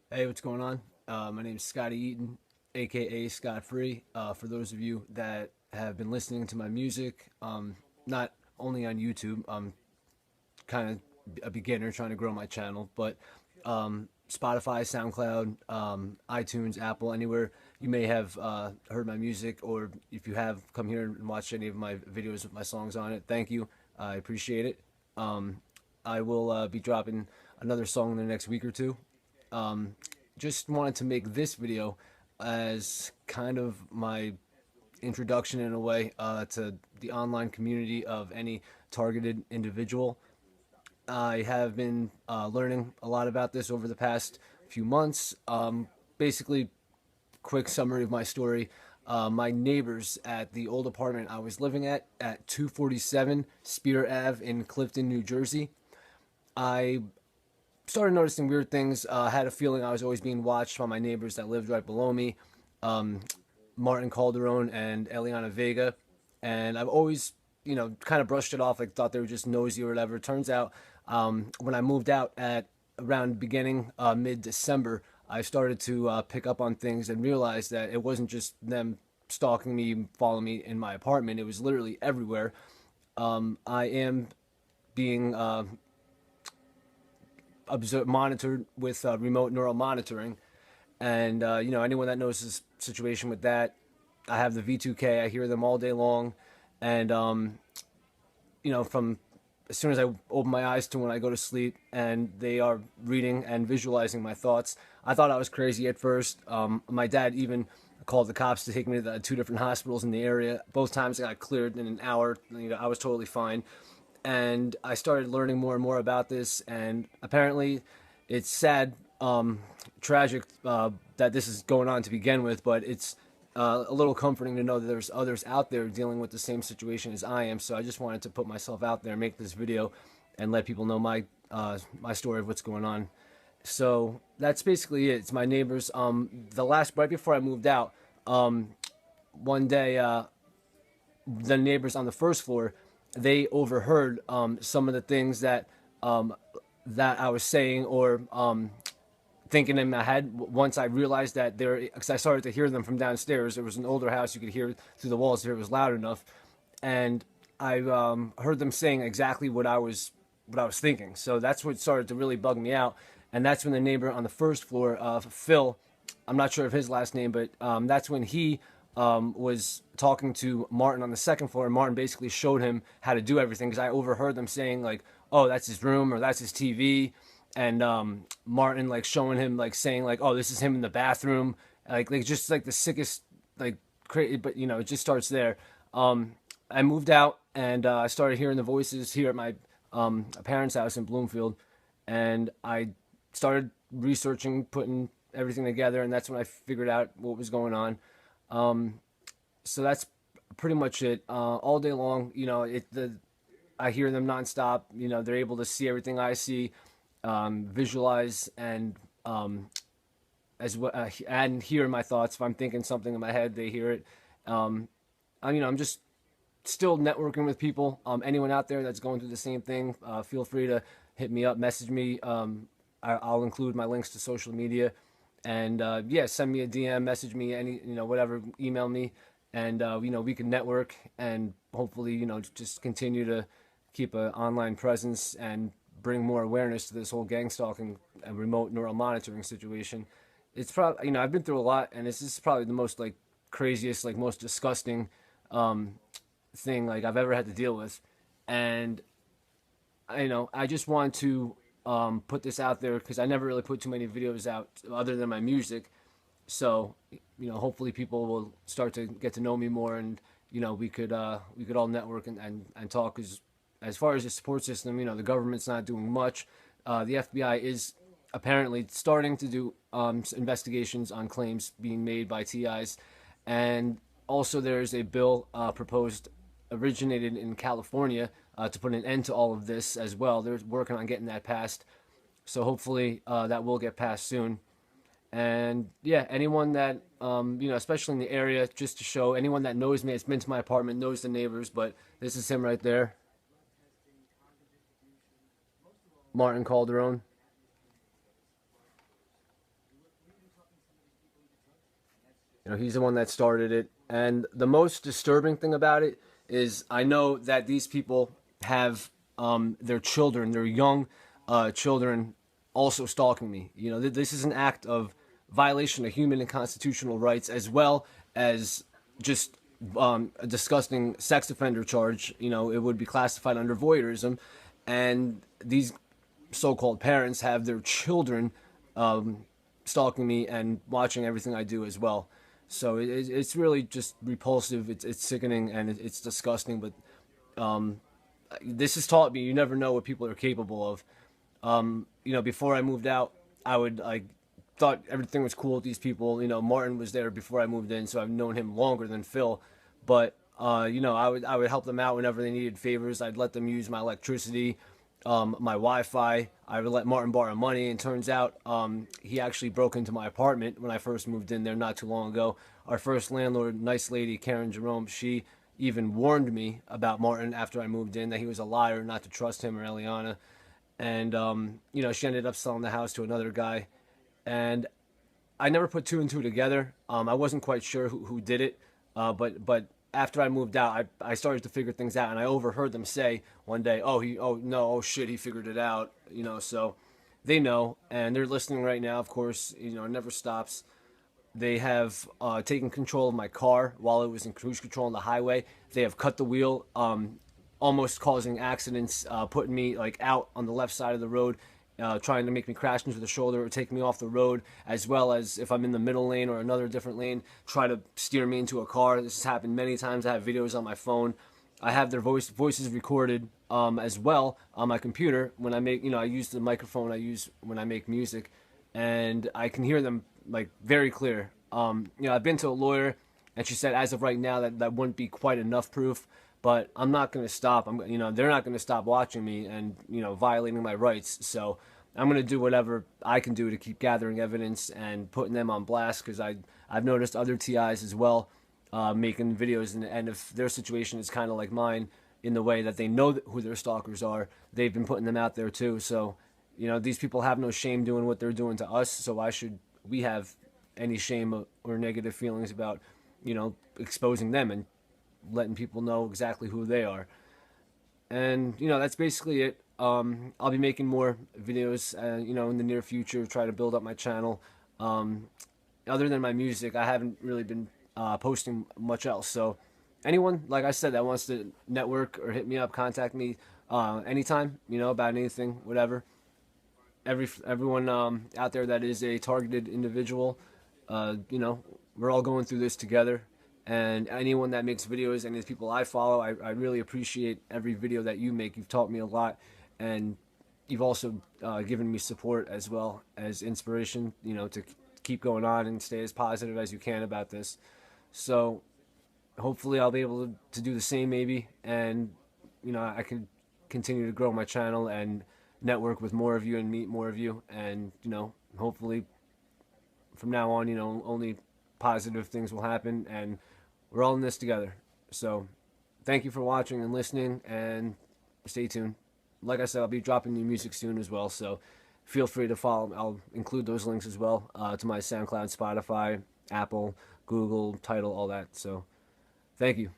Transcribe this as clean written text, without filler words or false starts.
Hey, what's going on? My name is Scotty Eaton, aka Scott Free. For those of you that have been listening to my music, not only on YouTube, I'm kind of a beginner trying to grow my channel, but Spotify, SoundCloud, iTunes, Apple, anywhere you may have heard my music, or if you have come here and watched any of my videos with my songs on it, thank you. I appreciate it. I will be dropping another song in the next week or two. Just wanted to make this video as kind of my introduction in a way to the online community of any targeted individual. I have been learning a lot about this over the past few months. Basically, quick summary of my story. My neighbors at the old apartment I was living at 247 Spear Ave in Clifton, New Jersey. I started noticing weird things. Had a feeling I was always being watched by my neighbors that lived right below me, um, Martin Calderon and Eliana Vega. And I've always, kind of brushed it off, like thought they were just nosy or whatever. Turns out, when I moved out at around beginning mid December, I started to pick up on things and realized that it wasn't just them stalking me, following me in my apartment. It was literally everywhere. I am being monitored with remote neural monitoring. And anyone that knows this situation with that, I have the V2K. I hear them all day long, and from as soon as I open my eyes to when I go to sleep, and they are reading and visualizing my thoughts. I thought I was crazy at first. My dad even called the cops to take me to two different hospitals in the area. Both times I got cleared in an hour. I was totally fine, and I started learning more and more about this. And apparently, it's sad, tragic that this is going on to begin with, but it's a little comforting to know that there's others out there dealing with the same situation as I am. So I just wanted to put myself out there, make this video, and let people know my story of what's going on. So that's basically it. It's my neighbors. The last right before I moved out, one day the neighbors on the first floor, they overheard some of the things that I was saying, or thinking in my head. Once I realized that they're, because I started to hear them from downstairs. There was an older house; you could hear through the walls if it was loud enough, and I heard them saying exactly what I was thinking. So that's what started to really bug me out, and that's when the neighbor on the first floor, Phil, I'm not sure of his last name, but that's when he was talking to Martin on the second floor. And Martin basically showed him how to do everything, because I overheard them saying like, "Oh, that's his room," or "That's his TV," and Martin like showing him, like saying like, "Oh, this is him in the bathroom," like just like the sickest, like crazy. But it just starts there. I moved out, and I started hearing the voices here at my parents' house in Bloomfield, and I started researching, putting everything together, and that's when I figured out what was going on. So that's pretty much it. All day long, I hear them nonstop. They're able to see everything I see, visualize, and as well, and hear my thoughts. If I'm thinking something in my head, they hear it. I'm just still networking with people. Anyone out there that's going through the same thing, feel free to hit me up, message me. I'll include my links to social media, and yeah, send me a DM, message me, any whatever, email me, and we can network, and hopefully just continue to keep an online presence and bring more awareness to this whole gang stalking and remote neural monitoring situation. It's probably, I've been through a lot, and this is probably the most like craziest, like most disgusting thing like I've ever had to deal with. And I just want to put this out there, because I never really put too many videos out other than my music. So hopefully people will start to get to know me more, and we could all network and talk. As far as the support system, the government's not doing much. The FBI is apparently starting to do investigations on claims being made by TIs, and also there's a bill proposed, originated in California, to put an end to all of this as well. They're working on getting that passed, so hopefully that will get passed soon. And yeah, anyone that especially in the area, just to show anyone that knows me, has been to my apartment, knows the neighbors. But this is him right there, Martin Calderon. You know, he's the one that started it. And the most disturbing thing about it is I know that these people have their children, their young children, also stalking me. You know, this is an act of violation of human and constitutional rights, as well as just a disgusting sex offender charge. You know, it would be classified under voyeurism, and these so-called parents have their children stalking me and watching everything I do as well. So it's really just repulsive. It's sickening and it's disgusting. But this has taught me you never know what people are capable of. You know, before I moved out, I thought everything was cool with these people. You know, Martin was there before I moved in, so I've known him longer than Phil. But you know, I would help them out whenever they needed favors. I'd let them use my electricity, my Wi-Fi. I would let Martin borrow money, and turns out he actually broke into my apartment when I first moved in there not too long ago. Our first landlord, nice lady, Karen Jerome, she even warned me about Martin after I moved in, that he was a liar, not to trust him or Eliana. And you know, she ended up selling the house to another guy, and I never put two and two together. I wasn't quite sure who did it, but after I moved out, I started to figure things out, and I overheard them say one day, oh no, oh shit, he figured it out, you know. So they know, and they're listening right now. Of course, you know, it never stops. They have taken control of my car while it was in cruise control on the highway. They have cut the wheel, almost causing accidents, putting me like out on the left side of the road, trying to make me crash into the shoulder or take me off the road, as well as if I'm in the middle lane or another different lane, try to steer me into a car. This has happened many times. I have videos on my phone. I have their voices recorded as well on my computer when I make, you know, I use the microphone I use when I make music, and I can hear them like very clear. You know, I've been to a lawyer, and she said as of right now that wouldn't be quite enough proof. But I'm not going to stop. You know, they're not going to stop watching me and, you know, violating my rights. So I'm going to do whatever I can do to keep gathering evidence and putting them on blast, because I've noticed other TIs as well making videos, and if their situation is kind of like mine in the way that they know who their stalkers are, they've been putting them out there too. So, you know, these people have no shame doing what they're doing to us. So why should we have any shame or negative feelings about, you know, exposing them and letting people know exactly who they are? And you know, that's basically it. I'll be making more videos, you know, in the near future, try to build up my channel. Other than my music, I haven't really been posting much else. So anyone, like I said, that wants to network or hit me up, contact me anytime, you know, about anything, whatever. Everyone out there that is a targeted individual, you know, we're all going through this together. And anyone that makes videos, and the people I follow, I really appreciate every video that you make. You've taught me a lot, and you've also given me support as well as inspiration, you know, to keep going on and stay as positive as you can about this. So hopefully I'll be able to do the same maybe, and you know, I can continue to grow my channel and network with more of you and meet more of you, and you know, hopefully from now on, you know, only positive things will happen, and we're all in this together. So thank you for watching and listening, and stay tuned. Like I said, I'll be dropping new music soon as well, so feel free to follow. I'll include those links as well to my SoundCloud, Spotify, Apple, Google, Tidal, all that. So thank you.